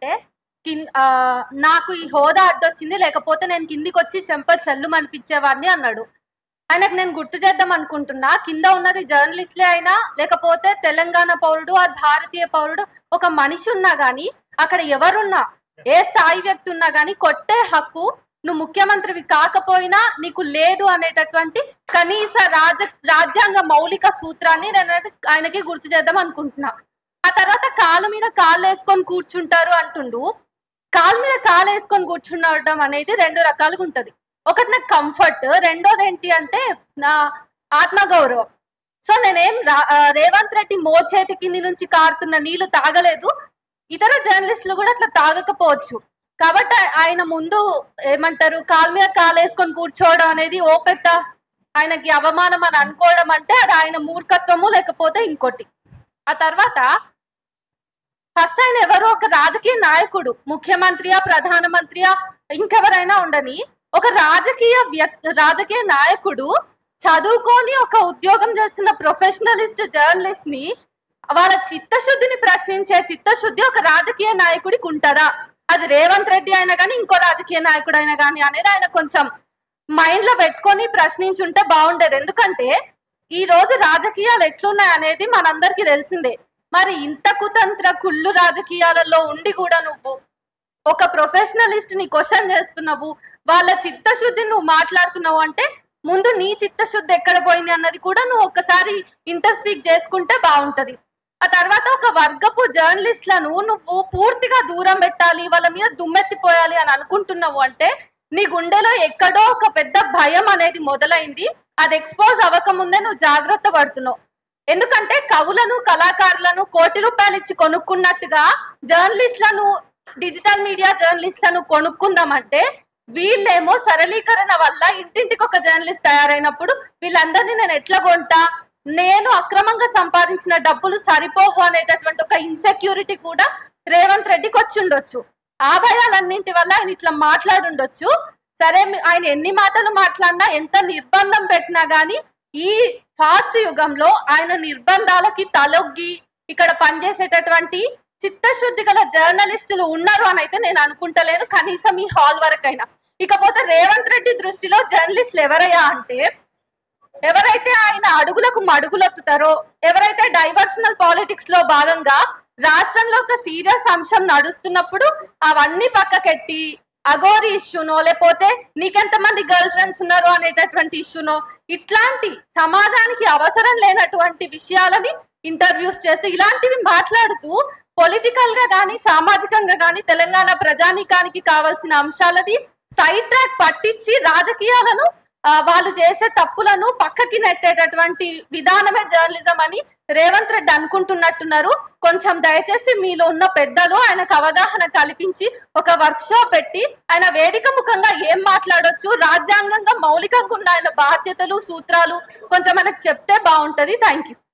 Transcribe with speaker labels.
Speaker 1: అంటే నాకు ఈ హోదా అడ్డొచ్చింది, లేకపోతే నేను కిందికొచ్చి చెంప చెల్లుమనిపించేవాడిని అన్నాడు. ఆయనకు నేను గుర్తు చేద్దాం అనుకుంటున్నా, కింద ఉన్నది జర్నలిస్ట్లే అయినా లేకపోతే తెలంగాణ పౌరుడు ఆ భారతీయ పౌరుడు ఒక మనిషి ఉన్నా గానీ, అక్కడ ఎవరున్నా ఏ స్థాయి వ్యక్తి ఉన్నా గానీ కొట్టే హక్కు నువ్వు ముఖ్యమంత్రివి కాకపోయినా నీకు లేదు అనేటటువంటి కనీస రాజ్యాంగ మౌలిక సూత్రాన్ని నేను ఆయనకి గుర్తు చేద్దాం అనుకుంటున్నా. ఆ తర్వాత కాళ్ళ మీద కాళ్ళు వేసుకొని కూర్చుంటారు అంటుండు. కాళ్ళ మీద కాళ్ళు వేసుకొని కూర్చుండడం అనేది రెండు రకాలుగా ఉంటది. ఒకటి నాకు కంఫర్ట్, రెండోది ఏంటి అంటే నా ఆత్మగౌరవం. సో నేనేం రేవంత్ రెడ్డి మోచేతి కింది నుంచి కారుతున్న నీళ్లు తాగలేదు, ఇతర జర్నలిస్టులు కూడా అట్లా తాగకపోవచ్చు. కాబట్టి ఆయన ముందు ఏమంటారు కాళ్ళ మీద కాలు వేసుకొని కూర్చోవడం అనేది ఓ పెద్ద ఆయనకి అవమానం అని అనుకోవడం అంటే అది ఆయన మూర్ఖత్వము లేకపోతే ఇంకోటి. ఆ తర్వాత ఫస్ట్ ఆయన ఎవరో ఒక రాజకీయ నాయకుడు, ముఖ్యమంత్రియా ప్రధానమంత్రియా ఇంకెవరైనా ఉండని, ఒక రాజకీయ నాయకుడు చదువుకొని ఒక ఉద్యోగం చేస్తున్న ప్రొఫెషనలిస్ట్ జర్నలిస్ట్ ని వాళ్ళ చిత్తశుద్ధిని ప్రశ్నించే చిత్తశుద్ధి ఒక రాజకీయ నాయకుడికి ఉంటుందా? అది రేవంత్ రెడ్డి అయినా కానీ ఇంకో రాజకీయ నాయకుడు అయినా కానీ అనేది ఆయన కొంచెం మైండ్ లో పెట్టుకొని ప్రశ్నించుంటే బాగుండేది. ఎందుకంటే ఈ రోజు రాజకీయాలు ఎట్లున్నాయి అనేది మనందరికీ తెలిసిందే. మరి ఇంత కుతంత్ర కుళ్ళు రాజకీయాలలో ఉండి కూడా నువ్వు ఒక ప్రొఫెషనలిస్ట్ ని క్వశ్చన్ చేస్తున్నావు, వాళ్ళ చిత్తశుద్ధి నువ్వు మాట్లాడుతున్నావు అంటే ముందు నీ చిత్తశుద్ధి ఎక్కడ పోయింది అన్నది కూడా నువ్వు ఒక్కసారి ఇంటర్స్పీక్ చేసుకుంటే బాగుంటది. ఆ తర్వాత ఒక వర్గపు జర్నలిస్ట్లను నువ్వు పూర్తిగా దూరం పెట్టాలి, వాళ్ళ మీద దుమ్మెత్తిపోయాలి అని అనుకుంటున్నావు అంటే నీ గుండెలో ఎక్కడో ఒక పెద్ద భయం అనేది మొదలైంది. అది ఎక్స్పోజ్ అవ్వకముందే నువ్వు జాగ్రత్త పడుతున్నావు. ఎందుకంటే కవులను కళాకారులను కోటి రూపాయలు ఇచ్చి కొనుక్కున్నట్టుగా జర్నలిస్ట్లను డిజిటల్ మీడియా జర్నలిస్ట్లను కొనుక్కుందామంటే వీళ్ళేమో సరళీకరణ వల్ల ఇంటింటికి ఒక జర్నలిస్ట్ తయారైనప్పుడు వీళ్ళందరినీ నేను ఎట్లా కొంటా, నేను అక్రమంగా సంపాదించిన డబ్బులు సరిపోవు అనేటటువంటి ఒక ఇన్సెక్యూరిటీ కూడా రేవంత్ రెడ్డికి వచ్చి ఉండొచ్చు. ఆ భయాలన్నింటి వల్ల ఆయన ఇట్లా మాట్లాడుండొచ్చు. సరే ఆయన ఎన్ని మాటలు మాట్లాడినా ఎంత నిర్బంధం పెట్టినా గానీ ఈ ఫాస్ట్ యుగంలో ఆయన నిర్బంధాలకి తలొగ్గి ఇక్కడ పనిచేసేటటువంటి చిత్తశుద్ధి గల జర్నలిస్టులు ఉన్నారు అని అయితే నేను అనుకుంటలేను, కనీసం ఈ హాల్ వరకైనా. ఇకపోతే రేవంత్ రెడ్డి దృష్టిలో జర్నలిస్టులు ఎవరయ్యా అంటే ఎవరైతే ఆయన అడుగులకు మడుగులొత్తుతారో, ఎవరైతే డైవర్షనల్ పాలిటిక్స్ లో భాగంగా రాష్ట్రంలో ఒక సీరియస్ అంశం నడుస్తున్నప్పుడు అవన్నీ పక్కకెట్టి అగోరి ఇష్యూనో లేకపోతే నీకెంతమంది గర్ల్ ఫ్రెండ్స్ ఉన్నారు అనేటటువంటి ఇష్యూనో ఇట్లాంటి సమాజానికి అవసరం లేనటువంటి విషయాలని ఇంటర్వ్యూస్ చేస్తూ ఇలాంటివి మాట్లాడుతూ పొలిటికల్ గా కానీ సామాజికంగా కానీ తెలంగాణ ప్రజానీకానికి కావాల్సిన అంశాలని సైడ్ ట్రాక్ పట్టించి రాజకీయాలను వాళ్ళు చేసే తప్పులను పక్కకి నెట్టేటటువంటి విధానమే జర్నలిజం అని రేవంత్ రెడ్డి అనుకుంటున్నట్టున్నారు. కొంచెం దయచేసి మీలో ఉన్న పెద్దలు ఆయనకు అవగాహన కల్పించి ఒక వర్క్ షాప్ పెట్టి ఆయన వేదిక ముఖంగా ఏం మాట్లాడొచ్చు, రాజ్యాంగంగా మౌలికంగా ఉన్న ఆయన బాధ్యతలు సూత్రాలు కొంచెం మనకు చెప్తే బాగుంటది. Thank you.